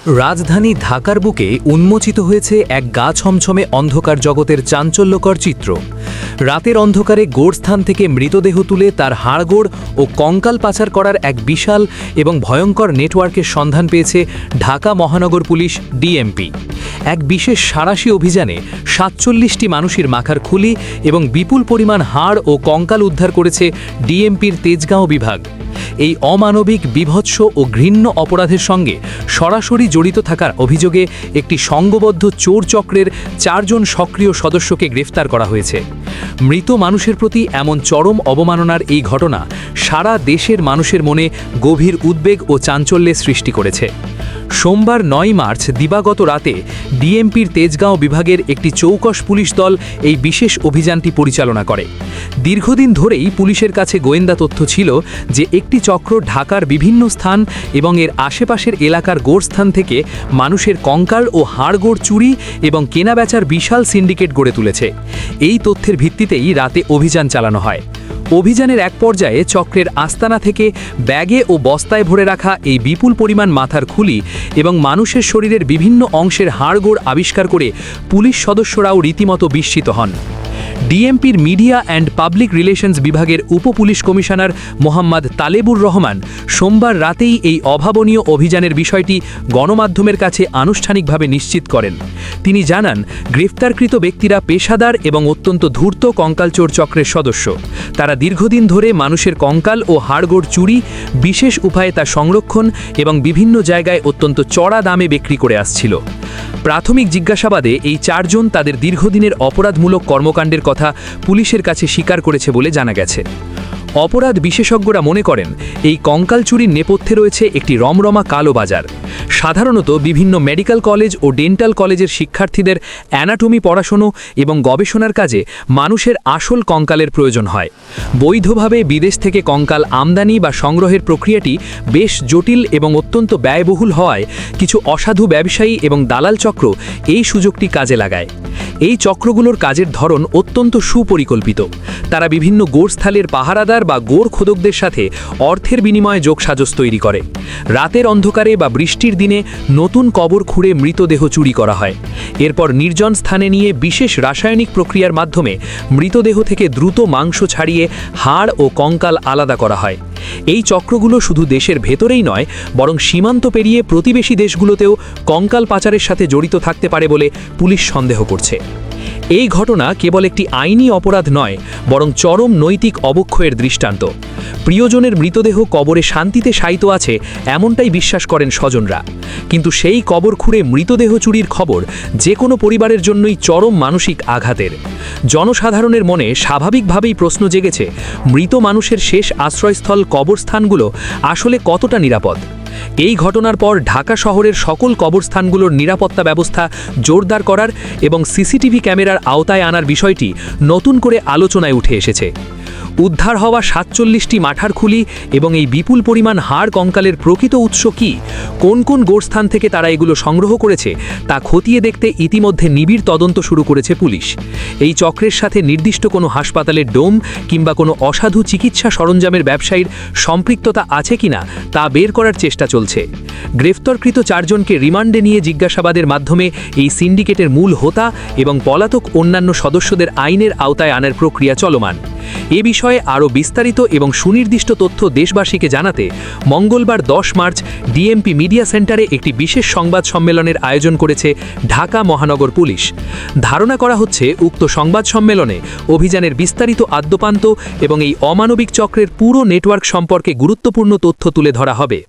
রাজধানী ঢাকার বুকে উন্মোচিত হয়েছে এক গা ছমছমে অন্ধকার জগতের চাঞ্চল্যকর চিত্র। রাতের অন্ধকারে গোরস্থান থেকে মৃতদেহ তুলে তার হাড়গোড় ও কঙ্কাল পাচার করার এক বিশাল এবং ভয়ঙ্কর নেটওয়ার্কের সন্ধান পেয়েছে ঢাকা মহানগর পুলিশ ডিএমপি। এক বিশেষ সাঁড়াশি অভিযানে ৪৭টি মানুষের মাথার খুলি এবং বিপুল পরিমাণ হাড় ও কঙ্কাল উদ্ধার করেছে ডিএমপির তেজগাঁও বিভাগ। এই অমানবিক, বিভৎস ও ঘৃণ্য অপরাধের সঙ্গে সরাসরি জড়িত থাকার অভিযোগে একটি সংঘবদ্ধ চোর চক্রের ৪ জন সক্রিয় সদস্যকে গ্রেফতার করা হয়েছে। মৃত মানুষের প্রতি এমন চরম অবমাননার এই ঘটনা সারা দেশের মানুষের মনে গভীর উদ্বেগ ও চাঞ্চল্যের সৃষ্টি করেছে। সোমবার ৯ মার্চ দিবাগত রাতে ডিএমপির তেজগাঁও বিভাগের একটি চৌকস পুলিশ দল এই বিশেষ অভিযানটি পরিচালনা করে। দীর্ঘদিন ধরেই পুলিশের কাছে গোয়েন্দা তথ্য ছিল যে একটি চক্র ঢাকার বিভিন্ন স্থান এবং এর আশেপাশের এলাকার গোরস্থান থেকে মানুষের কঙ্কাল ও হাড়গোড় চুরি এবং কেনাবেচার বিশাল সিন্ডিকেট গড়ে তুলেছে। এই তথ্যের ভিত্তিতেই রাতে অভিযান চালানো হয়। অভিযানের এক পর্যায়ে চক্রের আস্তানা থেকে ব্যাগে ও বস্তায় ভরে রাখা এই বিপুল পরিমাণ মাথার খুলি এবং মানুষের শরীরের বিভিন্ন অংশের হাড়গোড় আবিষ্কার করে পুলিশ সদস্যরাও রীতিমতো বিস্মিত হন। ডিএমপির মিডিয়া অ্যান্ড পাবলিক রিলেশনস বিভাগের উপপুলিশ কমিশনার মোহাম্মদ তালেবুর রহমান সোমবার রাতেই এই অভাবনীয় অভিযানের বিষয়টি গণমাধ্যমের কাছে আনুষ্ঠানিকভাবে নিশ্চিত করেন। তিনি জানান, গ্রেফতারকৃত ব্যক্তিরা পেশাদার এবং অত্যন্ত ধূর্ত কঙ্কালচোর চক্রের সদস্য। তারা দীর্ঘদিন ধরে মানুষের কঙ্কাল ও হাড়গোড় চুরি, বিশেষ উপায়ে তা সংরক্ষণ এবং বিভিন্ন জায়গায় অত্যন্ত চড়া দামে বিক্রি করে আসছিল। প্রাথমিক জিজ্ঞাসাবাদে এই ৪ জন তাদের দীর্ঘদিনের অপরাধমূলক কর্মকাণ্ডের কথা পুলিশের কাছে স্বীকার করেছে বলে জানা গেছে। অপরাধ বিশেষজ্ঞরা মনে করেন, এই কঙ্কাল চুরির নেপথ্যে রয়েছে একটি রমরমা কালো বাজার। সাধারণত বিভিন্ন মেডিকেল কলেজ ও ডেন্টাল কলেজের শিক্ষার্থীদের অ্যানাটমি পড়াশোনা এবং গবেষণার কাজে মানুষের আসল কঙ্কালের প্রয়োজন হয়। বৈধভাবে বিদেশ থেকে কঙ্কাল আমদানি বা সংগ্রহের প্রক্রিয়াটি বেশ জটিল এবং অত্যন্ত ব্যয়বহুল হওয়ায় কিছু অসাধু ব্যবসায়ী এবং দালাল চক্র এই সুযোগটি কাজে লাগায়। এই চক্রগুলোর কাজের ধরন অত্যন্ত সুপরিকল্পিত। তারা বিভিন্ন গোরস্থানের পাহারাদার বা গোর খোদকদের সাথে অর্থের বিনিময়ে যোগসাজশ তৈরি করে। রাতের অন্ধকারে বা বৃষ্টির দিনে নতুন কবর খুঁড়ে মৃতদেহ চুরি করা হয়। এরপর নির্জন স্থানে নিয়ে বিশেষ রাসায়নিক প্রক্রিয়ার মাধ্যমে মৃতদেহ থেকে দ্রুত মাংস ছাড়িয়ে হাড় ও কঙ্কাল আলাদা করা হয়। এই চক্রগুলো শুধু দেশের ভেতরেই নয়, বরং সীমান্ত পেরিয়ে প্রতিবেশী দেশগুলোতেও কঙ্কাল পাচারের সাথে জড়িত থাকতে পারে বলে পুলিশ সন্দেহ করছে। এই ঘটনা কেবল একটি আইনি অপরাধ নয়, বরং চরম নৈতিক অবক্ষয়ের দৃষ্টান্ত। প্রিয়জনের মৃতদেহ কবরে শান্তিতে শায়িত আছে এমনটাই বিশ্বাস করেন স্বজনরা, কিন্তু সেই কবর খুঁড়ে মৃতদেহ চুরির খবর যে কোনো পরিবারের জন্যই চরম মানসিক আঘাতের। জনসাধারণের মনে স্বাভাবিকভাবেই প্রশ্ন জেগেছে, মৃত মানুষের শেষ আশ্রয়স্থল কবরস্থানগুলো আসলে কতটা নিরাপদ? এই ঘটনার পর ঢাকা শহরের সকল কবরস্থানগুলোর নিরাপত্তা ব্যবস্থা জোরদার করার এবং সিসিটিভি ক্যামেরার আওতায় আনার বিষয়টি নতুন করে আলোচনায় উঠে এসেছে। উদ্ধার হওয়া ৪৭টি মাথার খুলি এবং এই বিপুল পরিমাণ হাড় কঙ্কালের প্রকৃত উৎস কী, কোন কোন গোরস্থান থেকে তারা এগুলো সংগ্রহ করেছে তা খতিয়ে দেখতে ইতিমধ্যে নিবিড় তদন্ত শুরু করেছে পুলিশ। এই চক্রের সাথে নির্দিষ্ট কোনো হাসপাতালের ডোম কিংবা কোনো অসাধু চিকিৎসা সরঞ্জামের ব্যবসায়ীর সম্পৃক্ততা আছে কিনা তা বের করার চেষ্টা চলছে। গ্রেফতারকৃত ৪ জনকে রিমান্ডে নিয়ে জিজ্ঞাসাবাদের মাধ্যমে এই সিন্ডিকেটের মূল হোতা এবং পলাতক অন্যান্য সদস্যদের আইনের আওতায় আনার প্রক্রিয়া চলমান। এ বিষয়ে আরও বিস্তারিত এবং সুনির্দিষ্ট তথ্য দেশবাসীকে জানাতে মঙ্গলবার ১০ মার্চ ডিএমপি মিডিয়া সেন্টারে একটি বিশেষ সংবাদ সম্মেলনের আয়োজন করেছে ঢাকা মহানগর পুলিশ। ধারণা করা হচ্ছে, উক্ত সংবাদ সম্মেলনে অভিযানের বিস্তারিত আদ্যোপান্ত এবং এই অমানবিক চক্রের পুরো নেটওয়ার্ক সম্পর্কে গুরুত্বপূর্ণ তথ্য তুলে ধরা হবে।